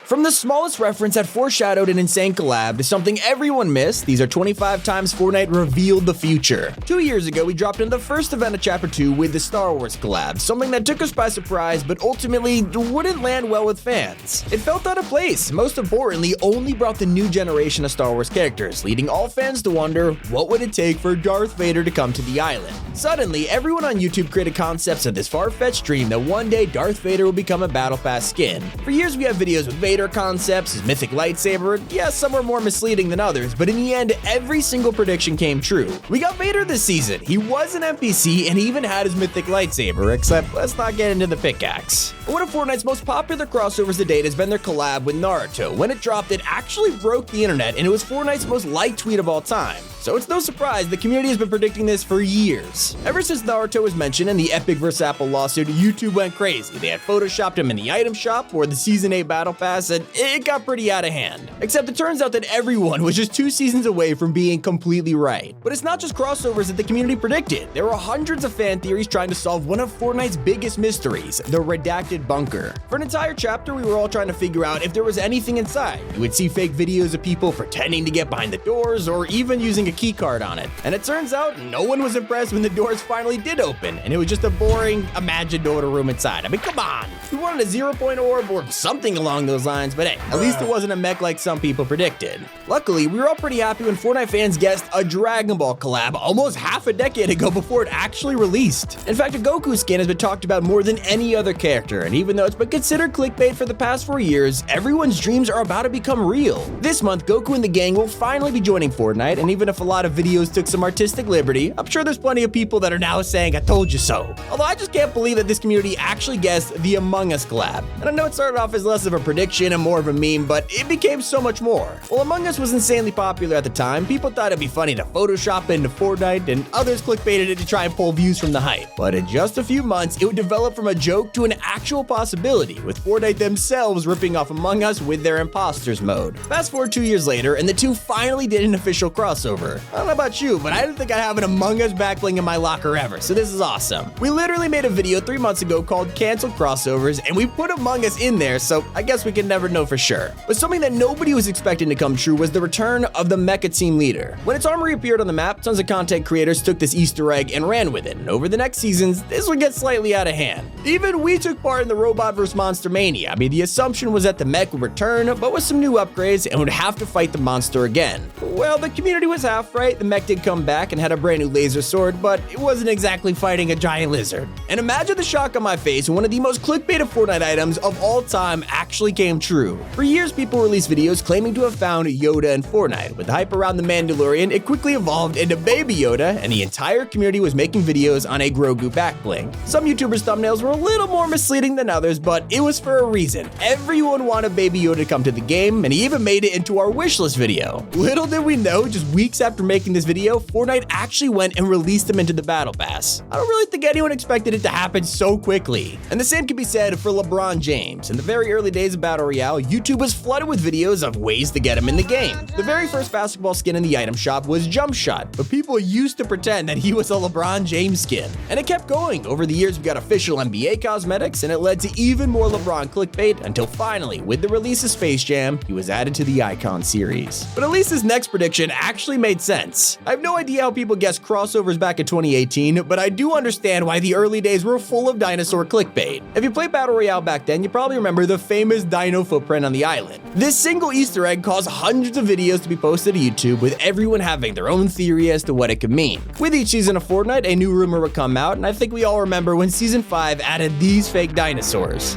From the smallest reference that foreshadowed an insane collab to something everyone missed, these are 25 times Fortnite revealed the future. 2 years ago, we dropped into the first event of Chapter 2 with the Star Wars collab, something that took us by surprise but ultimately wouldn't land well with fans. It felt out of place, most importantly, only brought the new generation of Star Wars characters, leading all fans to wonder, what would it take for Darth Vader to come to the island? Suddenly, everyone on YouTube created concepts of this far-fetched dream that one day Darth Vader will become a Battle Pass skin. For years, we have videos with Vader concepts, his mythic lightsaber. Yes, some were more misleading than others, but in the end, every single prediction came true. We got Vader this season. He was an NPC and he even had his mythic lightsaber, except let's not get into the pickaxe. One of Fortnite's most popular crossovers to date has been their collab with Naruto. When it dropped, it actually broke the internet and it was Fortnite's most liked tweet of all time. So it's no surprise the community has been predicting this for years. Ever since Naruto was mentioned in the Epic vs. Apple lawsuit, YouTube went crazy. They had photoshopped him in the item shop or the Season 8 Battle Pass, and it got pretty out of hand. Except it turns out that everyone was just 2 seasons away from being completely right. But it's not just crossovers that the community predicted. There were hundreds of fan theories trying to solve one of Fortnite's biggest mysteries, the redacted bunker. For an entire chapter, we were all trying to figure out if there was anything inside. You would see fake videos of people pretending to get behind the doors or even using a key card on it. And it turns out no one was impressed when the doors finally did open and it was just a boring imagined order room inside. I mean, come on. We wanted a 0-point orb or something along those lines, but hey, at least it wasn't a mech like some people predicted. Luckily, we were all pretty happy when Fortnite fans guessed a Dragon Ball collab almost half a decade ago before it actually released. In fact, a Goku skin has been talked about more than any other character, and even though it's been considered clickbait for the past 4 years, everyone's dreams are about to become real. This month, Goku and the gang will finally be joining Fortnite, and even if a lot of videos took some artistic liberty, I'm sure there's plenty of people that are now saying, I told you so. Although I just can't believe that this community actually guessed the Among Us collab. And I know it started off as less of a prediction and more of a meme, but it became so much more. While Among Us was insanely popular at the time, people thought it'd be funny to Photoshop into Fortnite, and others clickbaited it to try and pull views from the hype. But in just a few months, it would develop from a joke to an actual possibility, with Fortnite themselves ripping off Among Us with their imposters mode. Fast forward 2 years later, and the two finally did an official crossover. I don't know about you, but I didn't think I'd have an Among Us backbling in my locker ever, so this is awesome. We literally made a video 3 months ago called Canceled Crossovers, and we put Among Us in there, so I guess we can never know for sure. But something that nobody was expecting to come true was the return of the Mecha Team Leader. When its armor appeared on the map, tons of content creators took this Easter egg and ran with it, and over the next seasons, this would get slightly out of hand. Even we took part in the Robot vs. Monster Mania. I mean, the assumption was that the mech would return, but with some new upgrades, and would have to fight the monster again. Well, the community was half right. The mech did come back and had a brand new laser sword, but it wasn't exactly fighting a giant lizard. And imagine the shock on my face when one of the most clickbaited Fortnite items of all time actually came true. For years, people released videos claiming to have found YODA in Fortnite. With the hype around the Mandalorian, it quickly evolved into Baby Yoda, and the entire community was making videos on a Grogu backbling. Some YouTubers' thumbnails were a little more misleading than others, but it was for a reason. Everyone wanted Baby Yoda to come to the game, and he even made it into our wishlist video. Little did we know, just weeks after making this video, Fortnite actually went and released him into the Battle Pass. I don't really think anyone expected it to happen so quickly. And the same can be said for LeBron James. In the very early days of Battle Royale, YouTube was flooded with videos of ways to get him in the game. The very first basketball skin in the item shop was Jump Shot, but people used to pretend that he was a LeBron James skin. And it kept going. Over the years, we got official NBA cosmetics, and it led to even more LeBron clickbait until finally, with the release of Space Jam, he was added to the Icon series. But at least his next prediction actually made sense. I have no idea how people guessed crossovers back in 2018, but I do understand why the early days were full of dinosaur clickbait. If you played Battle Royale back then, you probably remember the famous dino footprint on the island. This single Easter egg caused hundreds of videos to be posted to YouTube, with everyone having their own theory as to what it could mean. With each season of Fortnite, a new rumor would come out, and I think we all remember when Season 5 added these fake dinosaurs.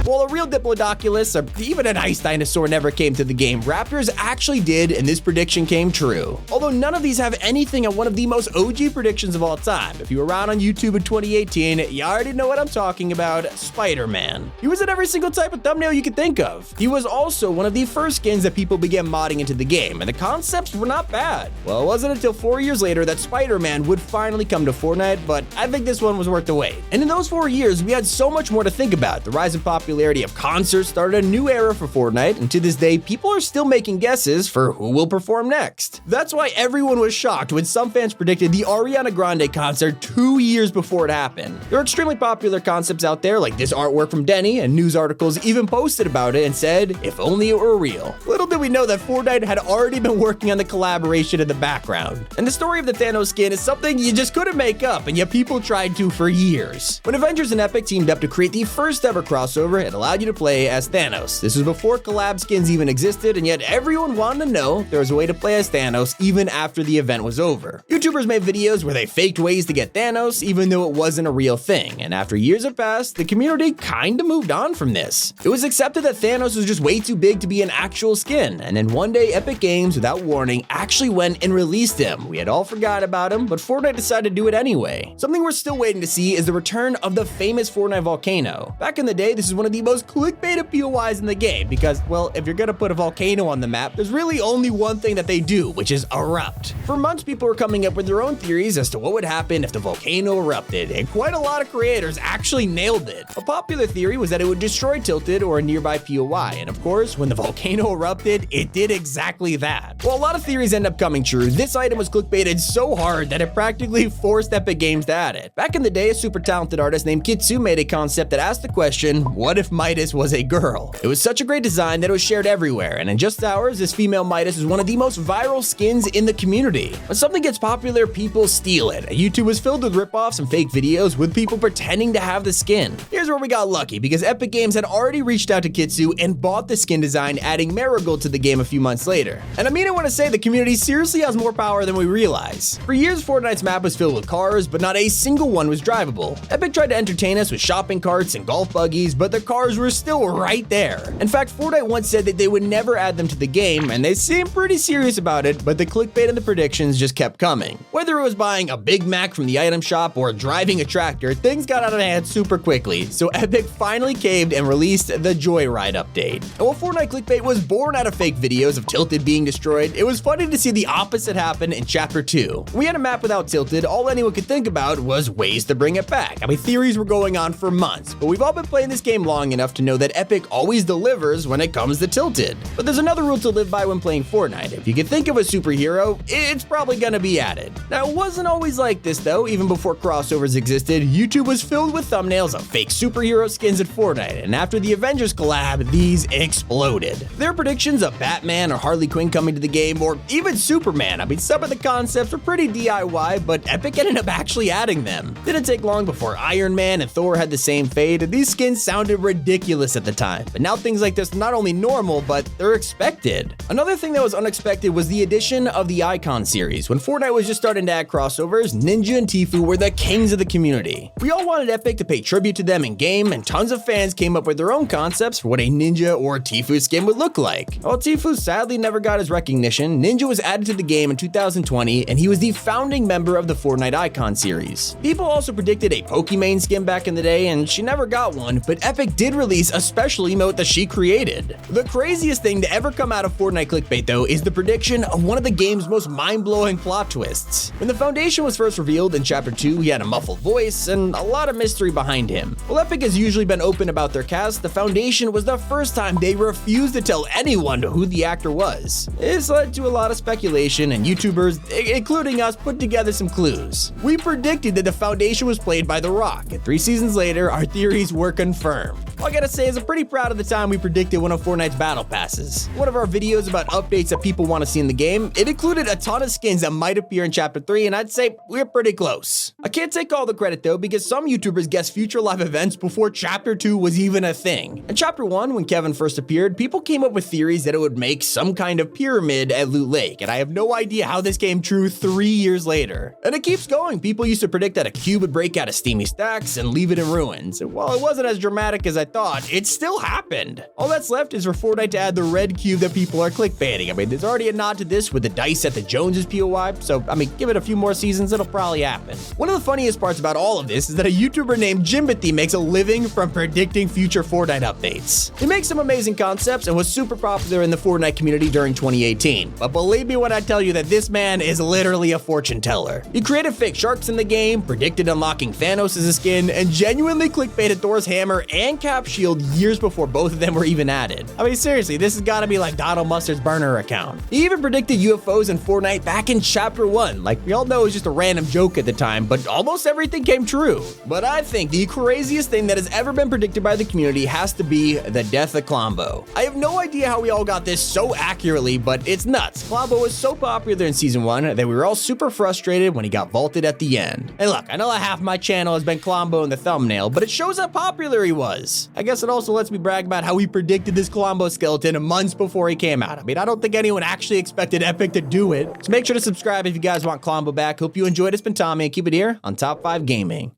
While a real Diplodocus or even an ice dinosaur never came to the game, Raptors actually did, and this prediction came true. Although none of these have anything on one of the most OG predictions of all time. If you were around on YouTube in 2018, you already know what I'm talking about, Spider-Man. He was in every single type of thumbnail you could think of. He was also one of the first skins that people began modding into the game, and the concepts were not bad. Well, it wasn't until 4 years later that Spider-Man would finally come to Fortnite, but I think this one was worth the wait. And in those 4 years, we had so much more to think about. The rise in popularity popularity of concerts started a new era for Fortnite, and to this day, people are still making guesses for who will perform next. That's why everyone was shocked when some fans predicted the Ariana Grande concert 2 years before it happened. There are extremely popular concepts out there like this artwork from Denny, and news articles even posted about it and said, if only it were real. Little did we know that Fortnite had already been working on the collaboration in the background. And the story of the Thanos skin is something you just couldn't make up, and yet people tried to for years. When Avengers and Epic teamed up to create the first ever crossover, it allowed you to play as Thanos. This was before collab skins even existed, and yet everyone wanted to know there was a way to play as Thanos even after the event was over. YouTubers made videos where they faked ways to get Thanos even though it wasn't a real thing, and after years have passed, the community kinda moved on from this. It was accepted that Thanos was just way too big to be an actual skin, and then one day Epic Games, without warning, actually went and released him. We had all forgot about him, but Fortnite decided to do it anyway. Something we're still waiting to see is the return of the famous Fortnite volcano. Back in the day, this is one of the most clickbaited POIs in the game because, well, if you're gonna put a volcano on the map, there's really only one thing that they do, which is erupt. For months, people were coming up with their own theories as to what would happen if the volcano erupted, and quite a lot of creators actually nailed it. A popular theory was that it would destroy Tilted or a nearby POI, and of course, when the volcano erupted, it did exactly that. While a lot of theories end up coming true, this item was clickbaited so hard that it practically forced Epic Games to add it. Back in the day, a super talented artist named Kitsu made a concept that asked the question, what if Midas was a girl? It was such a great design that it was shared everywhere, and in just hours, this female Midas is one of the most viral skins in the community. When something gets popular, people steal it. YouTube was filled with ripoffs and fake videos with people pretending to have the skin. Here's where we got lucky, because Epic Games had already reached out to Kitsu and bought the skin design, adding Marigold to the game a few months later. And I mean, I want to say the community seriously has more power than we realize. For years, Fortnite's map was filled with cars, but not a single one was drivable. Epic tried to entertain us with shopping carts and golf buggies, but the cars were still right there. In fact, Fortnite once said that they would never add them to the game, and they seemed pretty serious about it, but the clickbait and the predictions just kept coming. Whether it was buying a Big Mac from the item shop or driving a tractor, things got out of hand super quickly, so Epic finally caved and released the Joyride update. And while Fortnite clickbait was born out of fake videos of Tilted being destroyed, it was funny to see the opposite happen in Chapter 2. When we had a map without Tilted, all anyone could think about was ways to bring it back. I mean, theories were going on for months, but we've all been playing this game long enough to know that Epic always delivers when it comes to Tilted. But there's another rule to live by when playing Fortnite. If you can think of a superhero, it's probably gonna be added. Now, it wasn't always like this though. Even before crossovers existed, YouTube was filled with thumbnails of fake superhero skins in Fortnite, and after the Avengers collab, these exploded. There are predictions of Batman or Harley Quinn coming to the game, or even Superman. I mean, some of the concepts were pretty DIY, but Epic ended up actually adding them. Didn't take long before Iron Man and Thor had the same fate, and these skins sounded ridiculous at the time. But now things like this are not only normal, but they're expected. Another thing that was unexpected was the addition of the Icon series. When Fortnite was just starting to add crossovers, Ninja and Tfue were the kings of the community. We all wanted Epic to pay tribute to them in game, and tons of fans came up with their own concepts for what a Ninja or Tfue skin would look like. While Tfue sadly never got his recognition, Ninja was added to the game in 2020, and he was the founding member of the Fortnite Icon series. People also predicted a Pokimane skin back in the day, and she never got one, but Epic did release a special emote that she created. The craziest thing to ever come out of Fortnite clickbait though is the prediction of one of the game's most mind-blowing plot twists. When the Foundation was first revealed in Chapter 2, he had a muffled voice and a lot of mystery behind him. While Epic has usually been open about their cast, the Foundation was the first time they refused to tell anyone who the actor was. This led to a lot of speculation, and YouTubers, including us, put together some clues. We predicted that the Foundation was played by The Rock, and 3 seasons later, our theories were confirmed. All I gotta say is I'm pretty proud of the time we predicted one of Fortnite's battle passes. One of our videos about updates that people want to see in the game, it included a ton of skins that might appear in Chapter 3, and I'd say we're pretty close. I can't take all the credit though, because some YouTubers guessed future live events before Chapter 2 was even a thing. In Chapter 1, when Kevin first appeared, people came up with theories that it would make some kind of pyramid at Loot Lake, and I have no idea how this came true 3 years later. And it keeps going. People used to predict that a cube would break out of steamy stacks and leave it in ruins. And while it wasn't as dramatic as I thought, it still happened. All that's left is for Fortnite to add the red cube that people are clickbaiting. I mean, there's already a nod to this with the dice at the Joneses POI, so I mean, give it a few more seasons, it'll probably happen. One of the funniest parts about all of this is that a YouTuber named Jimbothy makes a living from predicting future Fortnite updates. He makes some amazing concepts and was super popular in the Fortnite community during 2018, but believe me when I tell you that this man is literally a fortune teller. He created fake sharks in the game, predicted unlocking Thanos as a skin, and genuinely clickbaited Thor's hammer and Cap drop shield years before both of them were even added. I mean, seriously, this has gotta be like Donald Mustard's burner account. He even predicted UFOs in Fortnite back in Chapter 1. Like, we all know it was just a random joke at the time, but almost everything came true. But I think the craziest thing that has ever been predicted by the community has to be the death of KLOMBO. I have no idea how we all got this so accurately, but it's nuts. KLOMBO was so popular in Season 1 that we were all super frustrated when he got vaulted at the end. And look, I know that half my channel has been KLOMBO in the thumbnail, but it shows how popular he was. I guess it also lets me brag about how we predicted this KLOMBO skeleton months before he came out. I mean, I don't think anyone actually expected Epic to do it. So make sure to subscribe if you guys want KLOMBO back. Hope you enjoyed. It's been Tommy, and keep it here on Top 5 Gaming.